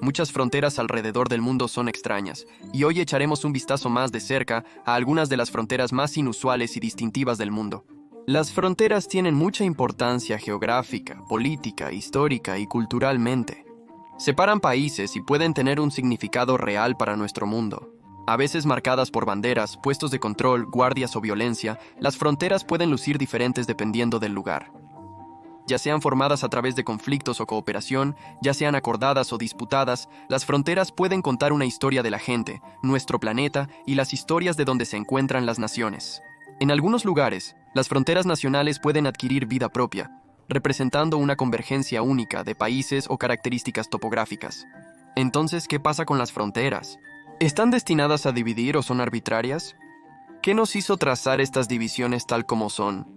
muchas fronteras alrededor del mundo son extrañas, y hoy echaremos un vistazo más de cerca a algunas de las fronteras más inusuales y distintivas del mundo. Las fronteras tienen mucha importancia geográfica, política, histórica y culturalmente. Separan países y pueden tener un significado real para nuestro mundo. A veces marcadas por banderas, puestos de control, guardias o violencia, las fronteras pueden lucir diferentes dependiendo del lugar. Ya sean formadas a través de conflictos o cooperación, ya sean acordadas o disputadas, las fronteras pueden contar una historia de la gente, nuestro planeta y las historias de donde se encuentran las naciones. En algunos lugares, las fronteras nacionales pueden adquirir vida propia, representando una convergencia única de países o características topográficas. Entonces, ¿qué pasa con las fronteras? ¿Están destinadas a dividir o son arbitrarias? ¿Qué nos hizo trazar estas divisiones tal como son?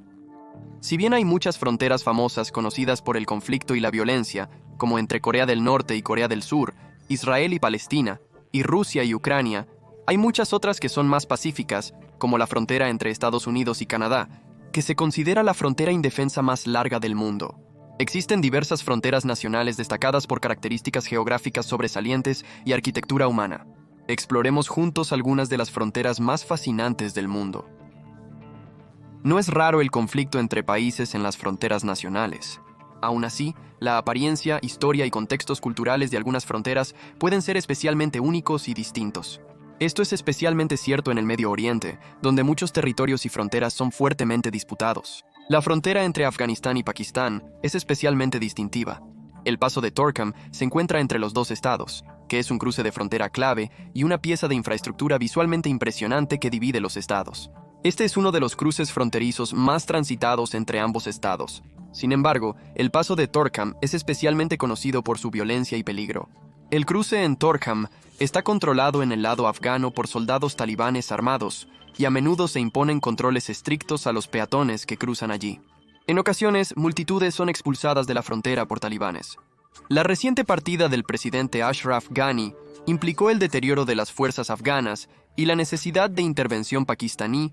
Si bien hay muchas fronteras famosas conocidas por el conflicto y la violencia, como entre Corea del Norte y Corea del Sur, Israel y Palestina, y Rusia y Ucrania, hay muchas otras que son más pacíficas, como la frontera entre Estados Unidos y Canadá, que se considera la frontera indefensa más larga del mundo. Existen diversas fronteras nacionales destacadas por características geográficas sobresalientes y arquitectura humana. Exploremos juntos algunas de las fronteras más fascinantes del mundo. No es raro el conflicto entre países en las fronteras nacionales. Aún así, la apariencia, historia y contextos culturales de algunas fronteras pueden ser especialmente únicos y distintos. Esto es especialmente cierto en el Medio Oriente, donde muchos territorios y fronteras son fuertemente disputados. La frontera entre Afganistán y Pakistán es especialmente distintiva. El paso de Torkham se encuentra entre los dos estados, que es un cruce de frontera clave y una pieza de infraestructura visualmente impresionante que divide los estados. Este es uno de los cruces fronterizos más transitados entre ambos estados. Sin embargo, el paso de Torkham es especialmente conocido por su violencia y peligro. El cruce en Torkham está controlado en el lado afgano por soldados talibanes armados, y a menudo se imponen controles estrictos a los peatones que cruzan allí. En ocasiones, multitudes son expulsadas de la frontera por talibanes. La reciente partida del presidente Ashraf Ghani implicó el deterioro de las fuerzas afganas y la necesidad de intervención pakistaní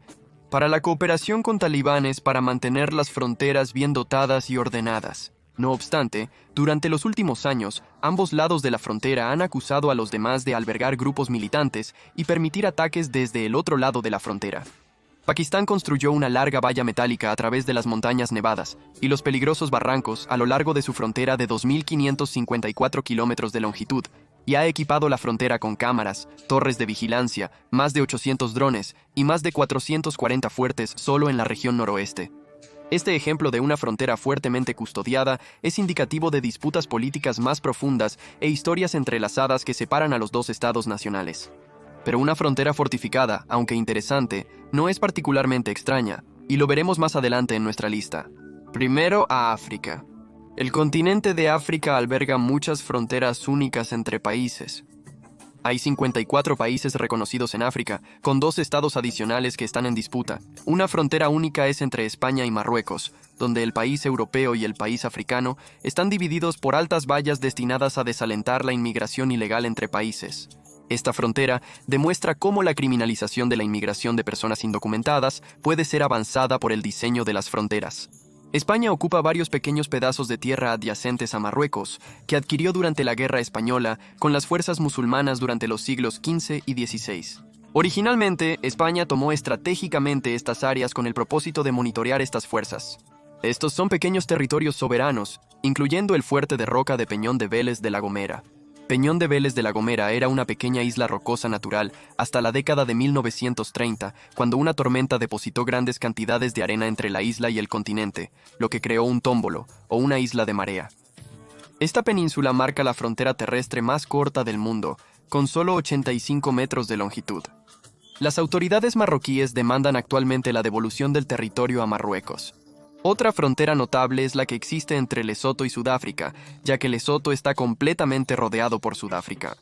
para la cooperación con talibanes para mantener las fronteras bien dotadas y ordenadas. No obstante, durante los últimos años, ambos lados de la frontera han acusado a los demás de albergar grupos militantes y permitir ataques desde el otro lado de la frontera. Pakistán construyó una larga valla metálica a través de las montañas nevadas y los peligrosos barrancos a lo largo de su frontera de 2.554 kilómetros de longitud, y ha equipado la frontera con cámaras, torres de vigilancia, más de 800 drones y más de 440 fuertes solo en la región noroeste. Este ejemplo de una frontera fuertemente custodiada es indicativo de disputas políticas más profundas e historias entrelazadas que separan a los dos estados nacionales. Pero una frontera fortificada, aunque interesante, no es particularmente extraña, y lo veremos más adelante en nuestra lista. Primero a África. El continente de África alberga muchas fronteras únicas entre países. Hay 54 países reconocidos en África, con 2 estados adicionales que están en disputa. Una frontera única es entre España y Marruecos, donde el país europeo y el país africano están divididos por altas vallas destinadas a desalentar la inmigración ilegal entre países. Esta frontera demuestra cómo la criminalización de la inmigración de personas indocumentadas puede ser avanzada por el diseño de las fronteras. España ocupa varios pequeños pedazos de tierra adyacentes a Marruecos, que adquirió durante la Guerra Española con las fuerzas musulmanas durante los siglos XV y XVI. Originalmente, España tomó estratégicamente estas áreas con el propósito de monitorear estas fuerzas. Estos son pequeños territorios soberanos, incluyendo el fuerte de roca de Peñón de Vélez de la Gomera. Peñón de Vélez de la Gomera era una pequeña isla rocosa natural hasta la década de 1930, cuando una tormenta depositó grandes cantidades de arena entre la isla y el continente, lo que creó un tómbolo, o una isla de marea. Esta península marca la frontera terrestre más corta del mundo, con solo 85 metros de longitud. Las autoridades marroquíes demandan actualmente la devolución del territorio a Marruecos. Otra frontera notable es la que existe entre Lesoto y Sudáfrica, ya que Lesoto está completamente rodeado por Sudáfrica.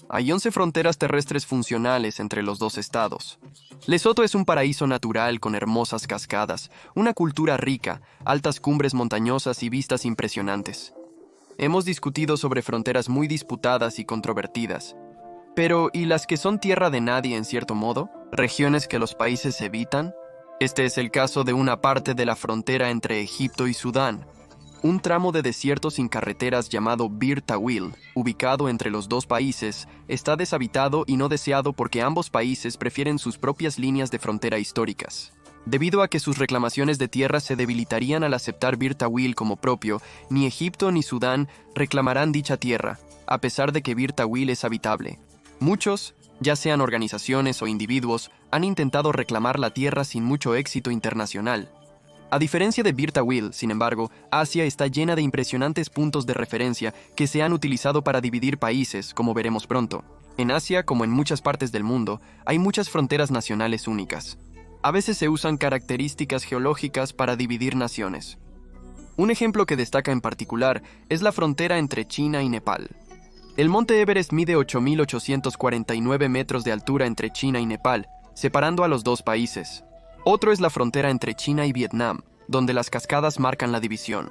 Hay 11 fronteras terrestres funcionales entre los dos estados. Lesoto es un paraíso natural con hermosas cascadas, una cultura rica, altas cumbres montañosas y vistas impresionantes. Hemos discutido sobre fronteras muy disputadas y controvertidas. Pero, ¿y las que son tierra de nadie en cierto modo? ¿Regiones que los países evitan? Este es el caso de una parte de la frontera entre Egipto y Sudán. Un tramo de desierto sin carreteras llamado Bir Tawil, ubicado entre los dos países, está deshabitado y no deseado porque ambos países prefieren sus propias líneas de frontera históricas. Debido a que sus reclamaciones de tierra se debilitarían al aceptar Bir Tawil como propio, ni Egipto ni Sudán reclamarán dicha tierra, a pesar de que Bir Tawil es habitable. Muchos, ya sean organizaciones o individuos, han intentado reclamar la tierra sin mucho éxito internacional. A diferencia de Bir Tawil, sin embargo, Asia está llena de impresionantes puntos de referencia que se han utilizado para dividir países, como veremos pronto. En Asia, como en muchas partes del mundo, hay muchas fronteras nacionales únicas. A veces se usan características geológicas para dividir naciones. Un ejemplo que destaca en particular es la frontera entre China y Nepal. El monte Everest mide 8.849 metros de altura entre China y Nepal, separando a los dos países. Otro es la frontera entre China y Vietnam, donde las cascadas marcan la división.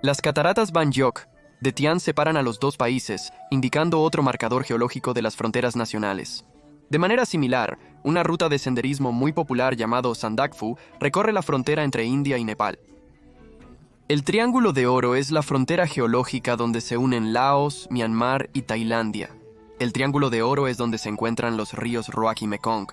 Las cataratas Ban Giok de Tian separan a los dos países, indicando otro marcador geológico de las fronteras nacionales. De manera similar, una ruta de senderismo muy popular llamado Sandakphu recorre la frontera entre India y Nepal. El Triángulo de Oro es la frontera geológica donde se unen Laos, Myanmar y Tailandia. El Triángulo de Oro es donde se encuentran los ríos Roak y Mekong.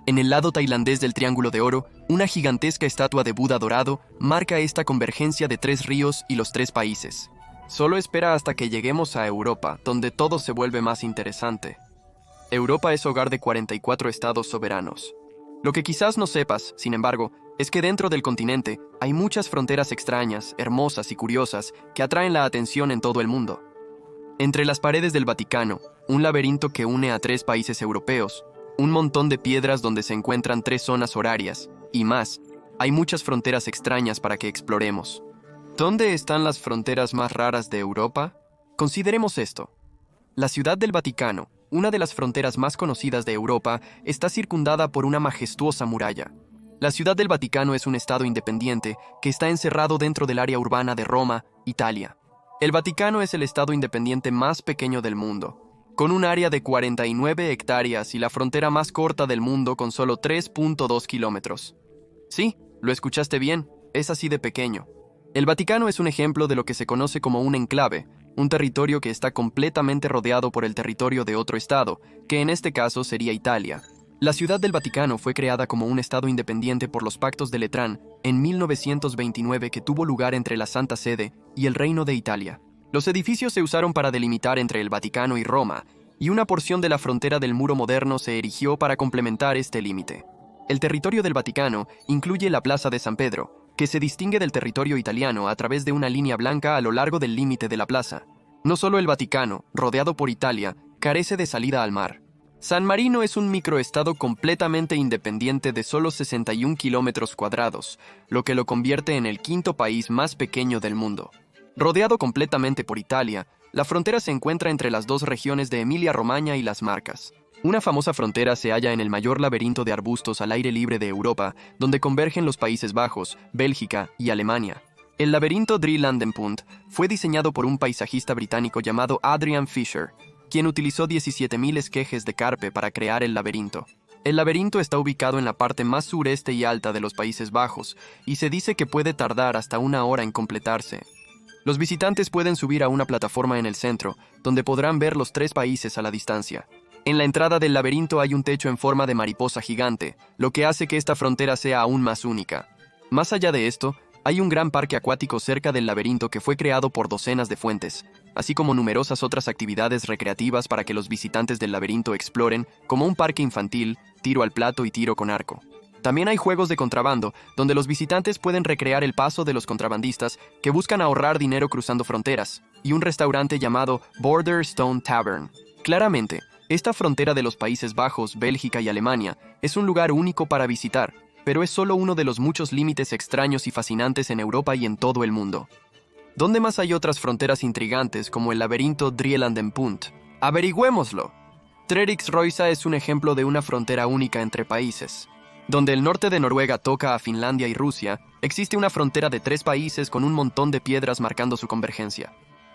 En el lado tailandés del Triángulo de Oro, una gigantesca estatua de Buda dorado marca esta convergencia de tres ríos y los tres países. Solo espera hasta que lleguemos a Europa, donde todo se vuelve más interesante. Europa es hogar de 44 estados soberanos. Lo que quizás no sepas, sin embargo, es que dentro del continente hay muchas fronteras extrañas, hermosas y curiosas que atraen la atención en todo el mundo. Entre las paredes del Vaticano, un laberinto que une a tres países europeos, un montón de piedras donde se encuentran tres zonas horarias, y más, hay muchas fronteras extrañas para que exploremos. ¿Dónde están las fronteras más raras de Europa? Consideremos esto. La Ciudad del Vaticano, una de las fronteras más conocidas de Europa, está circundada por una majestuosa muralla. La Ciudad del Vaticano es un estado independiente que está encerrado dentro del área urbana de Roma, Italia. El Vaticano es el estado independiente más pequeño del mundo, con un área de 49 hectáreas y la frontera más corta del mundo con solo 3.2 kilómetros. Sí, lo escuchaste bien, es así de pequeño. El Vaticano es un ejemplo de lo que se conoce como un enclave, un territorio que está completamente rodeado por el territorio de otro estado, que en este caso sería Italia. La Ciudad del Vaticano fue creada como un estado independiente por los Pactos de Letrán en 1929 que tuvo lugar entre la Santa Sede y el Reino de Italia. Los edificios se usaron para delimitar entre el Vaticano y Roma, y una porción de la frontera del muro moderno se erigió para complementar este límite. El territorio del Vaticano incluye la Plaza de San Pedro, que se distingue del territorio italiano a través de una línea blanca a lo largo del límite de la plaza. No solo el Vaticano, rodeado por Italia, carece de salida al mar. San Marino es un microestado completamente independiente de solo 61 kilómetros cuadrados, lo que lo convierte en el quinto país más pequeño del mundo. Rodeado completamente por Italia, la frontera se encuentra entre las dos regiones de Emilia-Romagna y las Marcas. Una famosa frontera se halla en el mayor laberinto de arbustos al aire libre de Europa, donde convergen los Países Bajos, Bélgica y Alemania. El laberinto Drielandenpunt fue diseñado por un paisajista británico llamado Adrian Fisher, quien utilizó 17.000 esquejes de carpe para crear el laberinto. El laberinto está ubicado en la parte más sureste y alta de los Países Bajos, y se dice que puede tardar hasta 1 hora en completarse. Los visitantes pueden subir a una plataforma en el centro, donde podrán ver los tres países a la distancia. En la entrada del laberinto hay un techo en forma de mariposa gigante, lo que hace que esta frontera sea aún más única. Más allá de esto, hay un gran parque acuático cerca del laberinto que fue creado por docenas de fuentes, así como numerosas otras actividades recreativas para que los visitantes del laberinto exploren, como un parque infantil, tiro al plato y tiro con arco. También hay juegos de contrabando, donde los visitantes pueden recrear el paso de los contrabandistas que buscan ahorrar dinero cruzando fronteras, y un restaurante llamado Border Stone Tavern. Claramente, esta frontera de los Países Bajos, Bélgica y Alemania es un lugar único para visitar, pero es solo uno de los muchos límites extraños y fascinantes en Europa y en todo el mundo. ¿Dónde más hay otras fronteras intrigantes como el laberinto Drielandenpunt? ¡Averigüémoslo! Treriksrøysa es un ejemplo de una frontera única entre países. Donde el norte de Noruega toca a Finlandia y Rusia, existe una frontera de 3 países con un montón de piedras marcando su convergencia.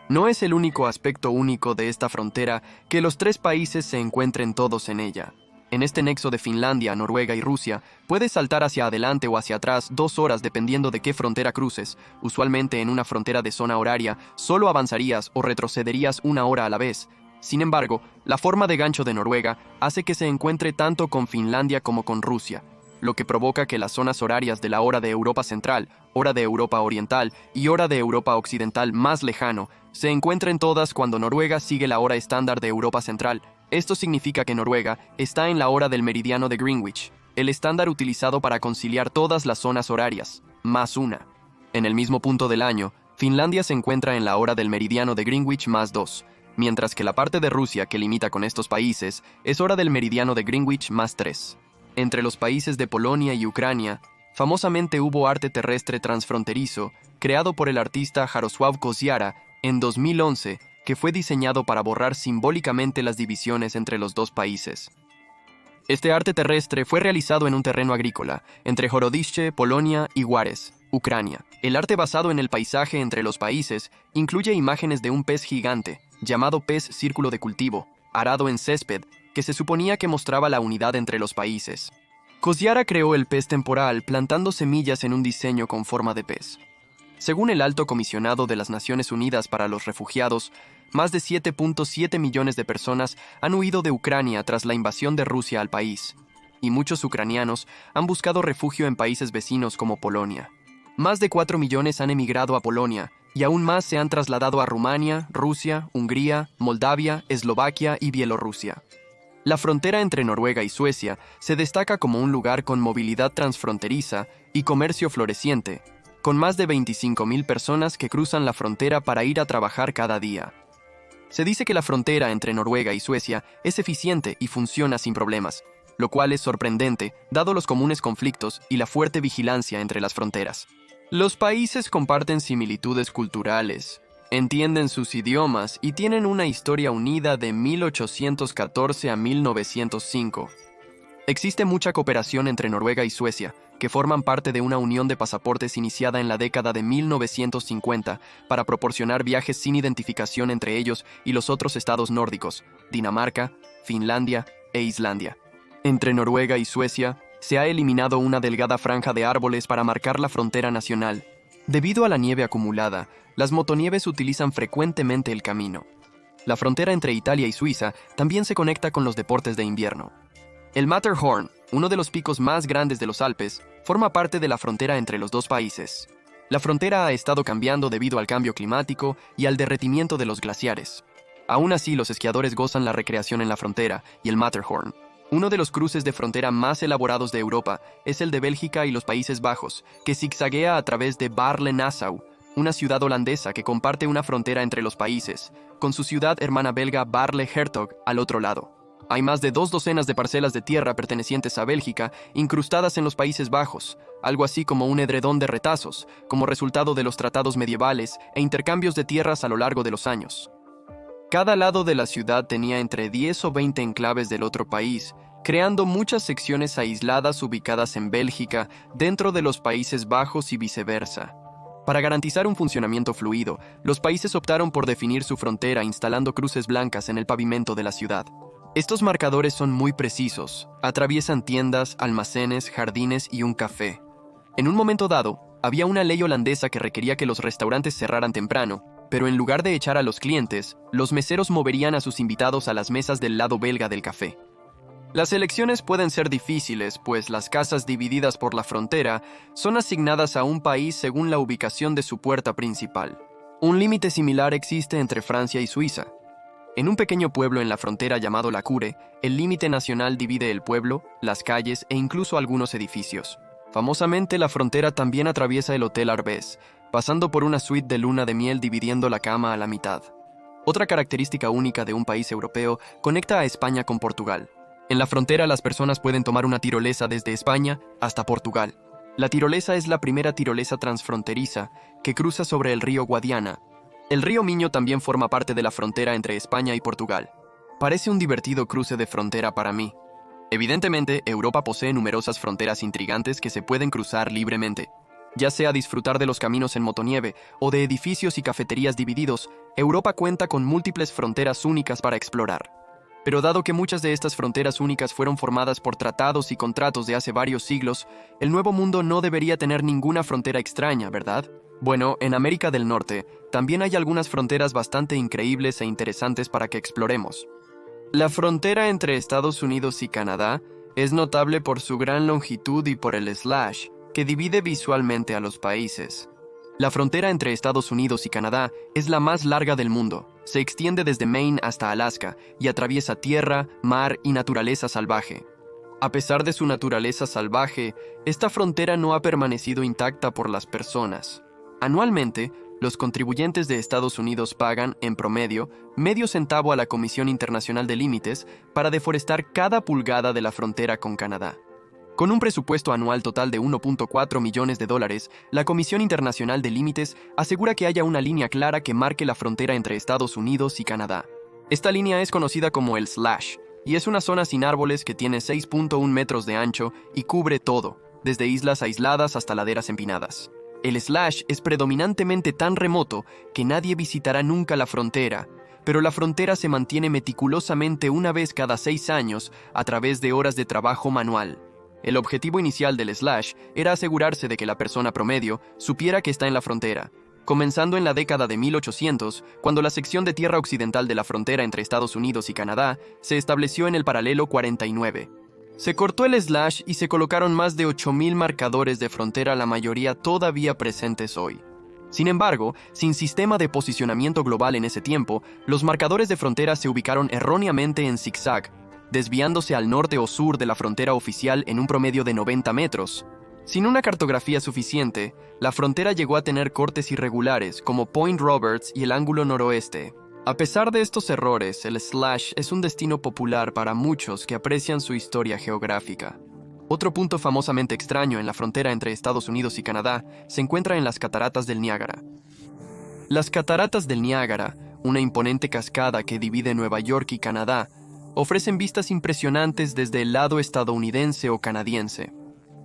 No es el único aspecto único de esta frontera que los 3 países se encuentren todos en ella. En este nexo de Finlandia, Noruega y Rusia, puedes saltar hacia adelante o hacia atrás 2 horas dependiendo de qué frontera cruces. Usualmente en una frontera de zona horaria, solo avanzarías o retrocederías 1 hora a la vez. Sin embargo, la forma de gancho de Noruega hace que se encuentre tanto con Finlandia como con Rusia, lo que provoca que las zonas horarias de la hora de Europa Central, hora de Europa Oriental y hora de Europa Occidental más lejano se encuentren todas cuando Noruega sigue la hora estándar de Europa Central. Esto significa que Noruega está en la hora del meridiano de Greenwich, el estándar utilizado para conciliar todas las zonas horarias, más una. En el mismo punto del año, Finlandia se encuentra en la hora del meridiano de Greenwich más 2, mientras que la parte de Rusia que limita con estos países es hora del meridiano de Greenwich más 3. Entre los países de Polonia y Ucrania, famosamente hubo arte terrestre transfronterizo, creado por el artista Jarosław Koziara en 2011, que fue diseñado para borrar simbólicamente las divisiones entre los dos países. Este arte terrestre fue realizado en un terreno agrícola, entre Horodische, Polonia y Juárez, Ucrania. El arte basado en el paisaje entre los países incluye imágenes de un pez gigante, llamado pez círculo de cultivo, arado en césped, que se suponía que mostraba la unidad entre los países. Koziara creó el pez temporal plantando semillas en un diseño con forma de pez. Según el Alto Comisionado de las Naciones Unidas para los Refugiados, más de 7.7 millones de personas han huido de Ucrania tras la invasión de Rusia al país, y muchos ucranianos han buscado refugio en países vecinos como Polonia. Más de 4 millones han emigrado a Polonia, y aún más se han trasladado a Rumania, Rusia, Hungría, Moldavia, Eslovaquia y Bielorrusia. La frontera entre Noruega y Suecia se destaca como un lugar con movilidad transfronteriza y comercio floreciente, con más de 25.000 personas que cruzan la frontera para ir a trabajar cada día. Se dice que la frontera entre Noruega y Suecia es eficiente y funciona sin problemas, lo cual es sorprendente dado los comunes conflictos y la fuerte vigilancia entre las fronteras. Los países comparten similitudes culturales, entienden sus idiomas y tienen una historia unida de 1814 a 1905. Existe mucha cooperación entre Noruega y Suecia, que forman parte de una unión de pasaportes iniciada en la década de 1950 para proporcionar viajes sin identificación entre ellos y los otros estados nórdicos, Dinamarca, Finlandia e Islandia. Entre Noruega y Suecia, se ha eliminado una delgada franja de árboles para marcar la frontera nacional. Debido a la nieve acumulada, las motonieves utilizan frecuentemente el camino. La frontera entre Italia y Suiza también se conecta con los deportes de invierno. El Matterhorn, uno de los picos más grandes de los Alpes, forma parte de la frontera entre los dos países. La frontera ha estado cambiando debido al cambio climático y al derretimiento de los glaciares. Aún así, los esquiadores gozan la recreación en la frontera y el Matterhorn. Uno de los cruces de frontera más elaborados de Europa es el de Bélgica y los Países Bajos, que zigzaguea a través de Baarle-Nassau, una ciudad holandesa que comparte una frontera entre los países, con su ciudad hermana belga Baarle-Hertog al otro lado. Hay más de 2 docenas de parcelas de tierra pertenecientes a Bélgica incrustadas en los Países Bajos, algo así como un edredón de retazos, como resultado de los tratados medievales e intercambios de tierras a lo largo de los años. Cada lado de la ciudad tenía entre 10 o 20 enclaves del otro país, creando muchas secciones aisladas ubicadas en Bélgica dentro de los Países Bajos y viceversa. Para garantizar un funcionamiento fluido, los países optaron por definir su frontera instalando cruces blancas en el pavimento de la ciudad. Estos marcadores son muy precisos, atraviesan tiendas, almacenes, jardines y un café. En un momento dado, había una ley holandesa que requería que los restaurantes cerraran temprano, pero en lugar de echar a los clientes, los meseros moverían a sus invitados a las mesas del lado belga del café. Las elecciones pueden ser difíciles, pues las casas divididas por la frontera son asignadas a un país según la ubicación de su puerta principal. Un límite similar existe entre Francia y Suiza. En un pequeño pueblo en la frontera llamado La Cure, el límite nacional divide el pueblo, las calles e incluso algunos edificios. Famosamente, la frontera también atraviesa el Hotel Arbès, pasando por una suite de luna de miel dividiendo la cama a la mitad. Otra característica única de un país europeo conecta a España con Portugal. En la frontera las personas pueden tomar una tirolesa desde España hasta Portugal. La tirolesa es la primera tirolesa transfronteriza que cruza sobre el río Guadiana. El río Miño también forma parte de la frontera entre España y Portugal. Parece un divertido cruce de frontera para mí. Evidentemente, Europa posee numerosas fronteras intrigantes que se pueden cruzar libremente. Ya sea disfrutar de los caminos en motonieve o de edificios y cafeterías divididos, Europa cuenta con múltiples fronteras únicas para explorar. Pero dado que muchas de estas fronteras únicas fueron formadas por tratados y contratos de hace varios siglos, el Nuevo Mundo no debería tener ninguna frontera extraña, ¿verdad? Bueno, en América del Norte también hay algunas fronteras bastante increíbles e interesantes para que exploremos. La frontera entre Estados Unidos y Canadá es notable por su gran longitud y por el slash, que divide visualmente a los países. La frontera entre Estados Unidos y Canadá es la más larga del mundo. Se extiende desde Maine hasta Alaska y atraviesa tierra, mar y naturaleza salvaje. A pesar de su naturaleza salvaje, esta frontera no ha permanecido intacta por las personas. Anualmente, los contribuyentes de Estados Unidos pagan, en promedio, medio centavo a la Comisión Internacional de Límites para deforestar cada pulgada de la frontera con Canadá. Con un presupuesto anual total de $1.4 millones, la Comisión Internacional de Límites asegura que haya una línea clara que marque la frontera entre Estados Unidos y Canadá. Esta línea es conocida como el slash, y es una zona sin árboles que tiene 6.1 metros de ancho y cubre todo, desde islas aisladas hasta laderas empinadas. El slash es predominantemente tan remoto que nadie visitará nunca la frontera, pero la frontera se mantiene meticulosamente una vez cada 6 años a través de horas de trabajo manual. El objetivo inicial del slash era asegurarse de que la persona promedio supiera que está en la frontera, comenzando en la década de 1800, cuando la sección de tierra occidental de la frontera entre Estados Unidos y Canadá se estableció en el paralelo 49. Se cortó el slash y se colocaron más de 8.000 marcadores de frontera, la mayoría todavía presentes hoy. Sin embargo, sin sistema de posicionamiento global en ese tiempo, los marcadores de frontera se ubicaron erróneamente en zigzag, desviándose al norte o sur de la frontera oficial en un promedio de 90 metros. Sin una cartografía suficiente, la frontera llegó a tener cortes irregulares como Point Roberts y el ángulo noroeste. A pesar de estos errores, el slash es un destino popular para muchos que aprecian su historia geográfica. Otro punto famosamente extraño en la frontera entre Estados Unidos y Canadá se encuentra en las Cataratas del Niágara. Las Cataratas del Niágara, una imponente cascada que divide Nueva York y Canadá, ofrecen vistas impresionantes desde el lado estadounidense o canadiense.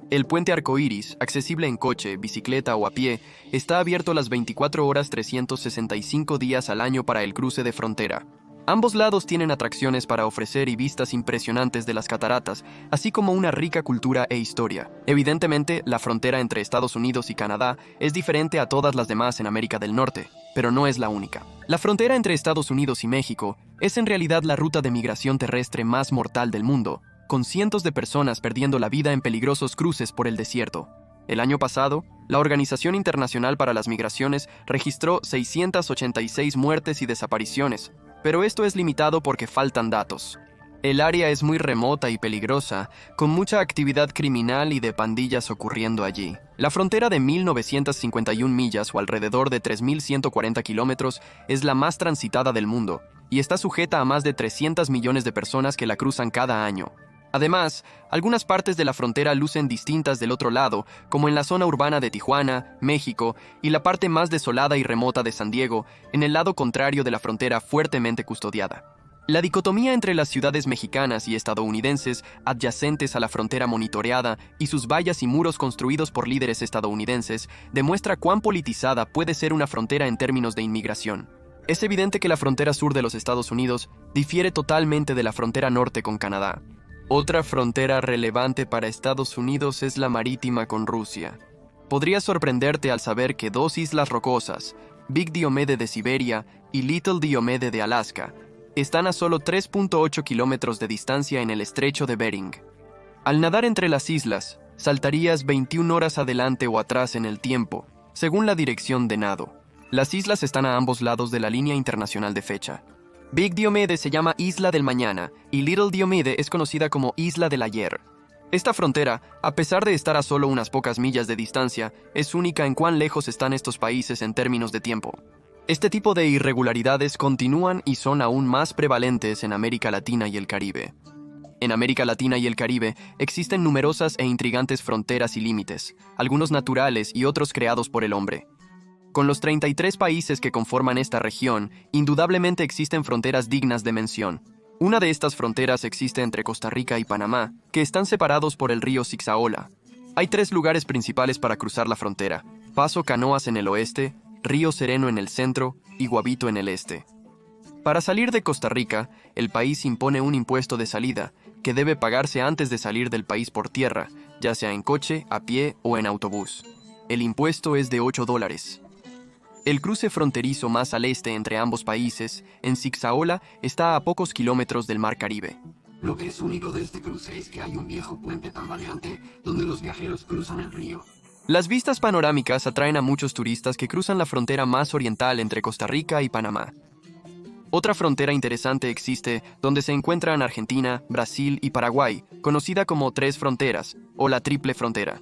El puente arcoíris, accesible en coche, bicicleta o a pie, está abierto las 24 horas 365 días al año para el cruce de frontera. Ambos lados tienen atracciones para ofrecer y vistas impresionantes de las cataratas, así como una rica cultura e historia. Evidentemente, la frontera entre Estados Unidos y Canadá es diferente a todas las demás en América del Norte, pero no es la única. La frontera entre Estados Unidos y México es en realidad la ruta de migración terrestre más mortal del mundo, con cientos de personas perdiendo la vida en peligrosos cruces por el desierto. El año pasado, la Organización Internacional para las Migraciones registró 686 muertes y desapariciones, pero esto es limitado porque faltan datos. El área es muy remota y peligrosa, con mucha actividad criminal y de pandillas ocurriendo allí. La frontera de 1.951 millas o alrededor de 3.140 kilómetros es la más transitada del mundo y está sujeta a más de 300 millones de personas que la cruzan cada año. Además, algunas partes de la frontera lucen distintas del otro lado, como en la zona urbana de Tijuana, México, y la parte más desolada y remota de San Diego, en el lado contrario de la frontera fuertemente custodiada. La dicotomía entre las ciudades mexicanas y estadounidenses adyacentes a la frontera monitoreada y sus vallas y muros construidos por líderes estadounidenses demuestra cuán politizada puede ser una frontera en términos de inmigración. Es evidente que la frontera sur de los Estados Unidos difiere totalmente de la frontera norte con Canadá. Otra frontera relevante para Estados Unidos es la marítima con Rusia. Podría sorprenderte al saber que dos islas rocosas, Big Diomede de Siberia y Little Diomede de Alaska, están a solo 3.8 kilómetros de distancia en el estrecho de Bering. Al nadar entre las islas, saltarías 21 horas adelante o atrás en el tiempo, según la dirección de nado. Las islas están a ambos lados de la línea internacional de fecha. Big Diomede se llama Isla del Mañana y Little Diomede es conocida como Isla del Ayer. Esta frontera, a pesar de estar a solo unas pocas millas de distancia, es única en cuán lejos están estos países en términos de tiempo. Este tipo de irregularidades continúan y son aún más prevalentes en América Latina y el Caribe. En América Latina y el Caribe existen numerosas e intrigantes fronteras y límites, algunos naturales y otros creados por el hombre. Con los 33 países que conforman esta región, indudablemente existen fronteras dignas de mención. Una de estas fronteras existe entre Costa Rica y Panamá, que están separados por el río Zixaola. Hay 3 lugares principales para cruzar la frontera: Paso Canoas en el oeste, Río Sereno en el centro y Guabito en el este. Para salir de Costa Rica, el país impone un impuesto de salida, que debe pagarse antes de salir del país por tierra, ya sea en coche, a pie o en autobús. El impuesto es de $8. El cruce fronterizo más al este entre ambos países, en Zixaola, está a pocos kilómetros del Mar Caribe. Lo que es único de este cruce es que hay un viejo puente tambaleante donde los viajeros cruzan el río. Las vistas panorámicas atraen a muchos turistas que cruzan la frontera más oriental entre Costa Rica y Panamá. Otra frontera interesante existe donde se encuentran Argentina, Brasil y Paraguay, conocida como Tres Fronteras o la Triple Frontera.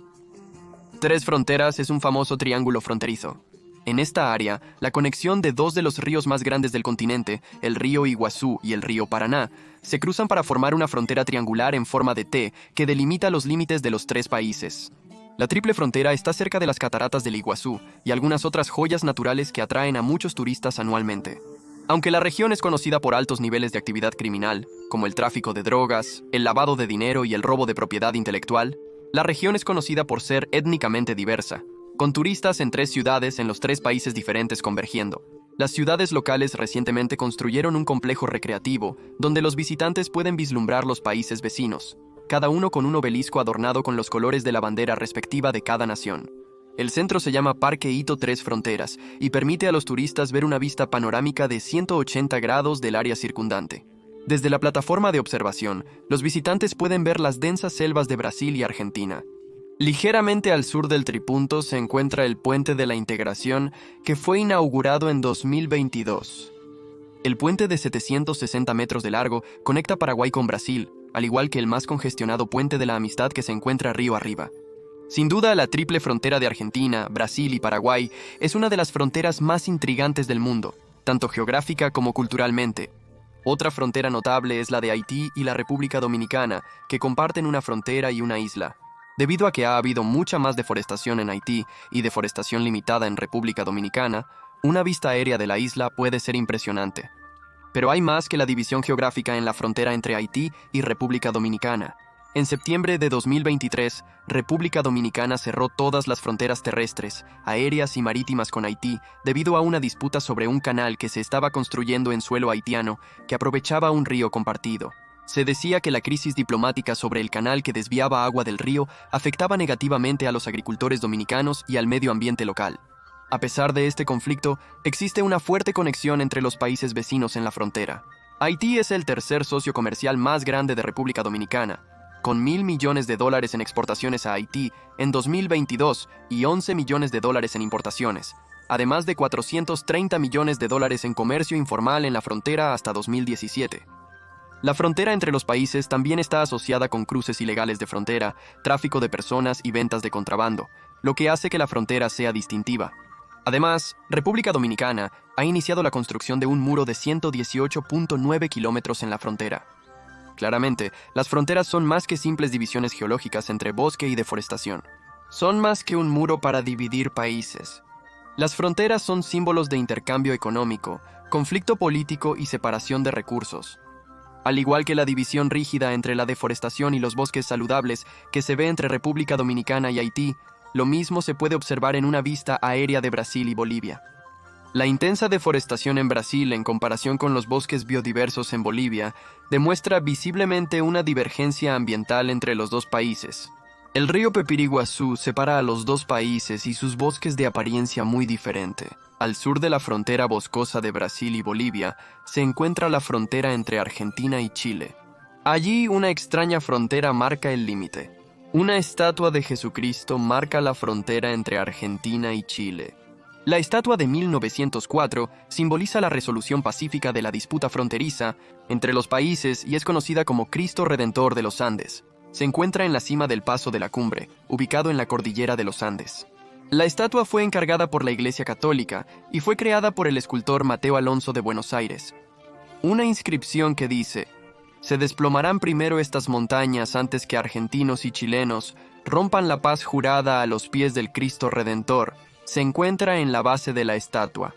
Tres Fronteras es un famoso triángulo fronterizo. En esta área, la conexión de dos de los ríos más grandes del continente, el río Iguazú y el río Paraná, se cruzan para formar una frontera triangular en forma de T que delimita los límites de los tres países. La Triple Frontera está cerca de las cataratas del Iguazú y algunas otras joyas naturales que atraen a muchos turistas anualmente. Aunque la región es conocida por altos niveles de actividad criminal, como el tráfico de drogas, el lavado de dinero y el robo de propiedad intelectual, la región es conocida por ser étnicamente diversa, con turistas en 3 ciudades en los 3 países diferentes convergiendo. Las ciudades locales recientemente construyeron un complejo recreativo donde los visitantes pueden vislumbrar los países vecinos, cada uno con un obelisco adornado con los colores de la bandera respectiva de cada nación. El centro se llama Parque Hito Tres Fronteras y permite a los turistas ver una vista panorámica de 180 grados del área circundante. Desde la plataforma de observación, los visitantes pueden ver las densas selvas de Brasil y Argentina. Ligeramente al sur del tripunto se encuentra el Puente de la Integración, que fue inaugurado en 2022. El puente de 760 metros de largo conecta Paraguay con Brasil, al igual que el más congestionado Puente de la Amistad que se encuentra río arriba. Sin duda, la triple frontera de Argentina, Brasil y Paraguay es una de las fronteras más intrigantes del mundo, tanto geográfica como culturalmente. Otra frontera notable es la de Haití y la República Dominicana, que comparten una frontera y una isla. Debido a que ha habido mucha más deforestación en Haití y deforestación limitada en República Dominicana, una vista aérea de la isla puede ser impresionante. Pero hay más que la división geográfica en la frontera entre Haití y República Dominicana. En septiembre de 2023, República Dominicana cerró todas las fronteras terrestres, aéreas y marítimas con Haití debido a una disputa sobre un canal que se estaba construyendo en suelo haitiano que aprovechaba un río compartido. Se decía que la crisis diplomática sobre el canal que desviaba agua del río afectaba negativamente a los agricultores dominicanos y al medio ambiente local. A pesar de este conflicto, existe una fuerte conexión entre los países vecinos en la frontera. Haití es el tercer socio comercial más grande de República Dominicana, con $1.000 millones en exportaciones a Haití en 2022 y $11 millones en importaciones, además de $430 millones en comercio informal en la frontera hasta 2017. La frontera entre los países también está asociada con cruces ilegales de frontera, tráfico de personas y ventas de contrabando, lo que hace que la frontera sea distintiva. Además, República Dominicana ha iniciado la construcción de un muro de 118.9 kilómetros en la frontera. Claramente, las fronteras son más que simples divisiones geológicas entre bosque y deforestación. Son más que un muro para dividir países. Las fronteras son símbolos de intercambio económico, conflicto político y separación de recursos. Al igual que la división rígida entre la deforestación y los bosques saludables que se ve entre República Dominicana y Haití, lo mismo se puede observar en una vista aérea de Brasil y Bolivia. La intensa deforestación en Brasil en comparación con los bosques biodiversos en Bolivia demuestra visiblemente una divergencia ambiental entre los dos países. El río Pepiriguazú separa a los dos países y sus bosques de apariencia muy diferente. Al sur de la frontera boscosa de Brasil y Bolivia se encuentra la frontera entre Argentina y Chile. Allí una extraña frontera marca el límite. Una estatua de Jesucristo marca la frontera entre Argentina y Chile. La estatua de 1904 simboliza la resolución pacífica de la disputa fronteriza entre los países y es conocida como Cristo Redentor de los Andes. Se encuentra en la cima del Paso de la Cumbre, ubicado en la cordillera de los Andes. La estatua fue encargada por la Iglesia Católica y fue creada por el escultor Mateo Alonso de Buenos Aires. Una inscripción que dice: «Se desplomarán primero estas montañas antes que argentinos y chilenos rompan la paz jurada a los pies del Cristo Redentor», se encuentra en la base de la estatua.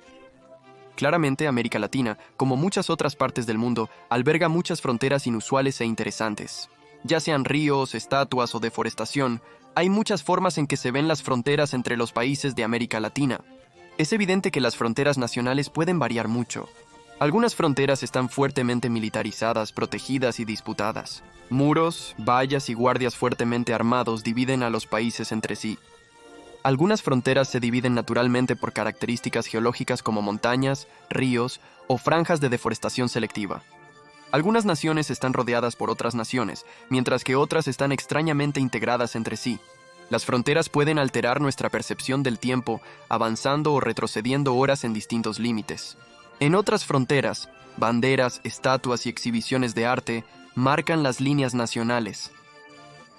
Claramente, América Latina, como muchas otras partes del mundo, alberga muchas fronteras inusuales e interesantes. Ya sean ríos, estatuas o deforestación, hay muchas formas en que se ven las fronteras entre los países de América Latina. Es evidente que las fronteras nacionales pueden variar mucho. Algunas fronteras están fuertemente militarizadas, protegidas y disputadas. Muros, vallas y guardias fuertemente armados dividen a los países entre sí. Algunas fronteras se dividen naturalmente por características geológicas como montañas, ríos o franjas de deforestación selectiva. Algunas naciones están rodeadas por otras naciones, mientras que otras están extrañamente integradas entre sí. Las fronteras pueden alterar nuestra percepción del tiempo, avanzando o retrocediendo horas en distintos límites. En otras fronteras, banderas, estatuas y exhibiciones de arte marcan las líneas nacionales.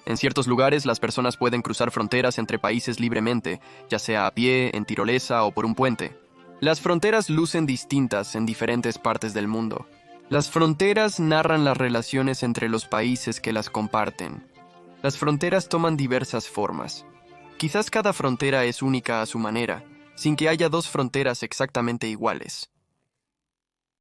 En ciertos lugares, las personas pueden cruzar fronteras entre países libremente, ya sea a pie, en tirolesa o por un puente. Las fronteras lucen distintas en diferentes partes del mundo. Las fronteras narran las relaciones entre los países que las comparten. Las fronteras toman diversas formas. Quizás cada frontera es única a su manera, sin que haya dos fronteras exactamente iguales.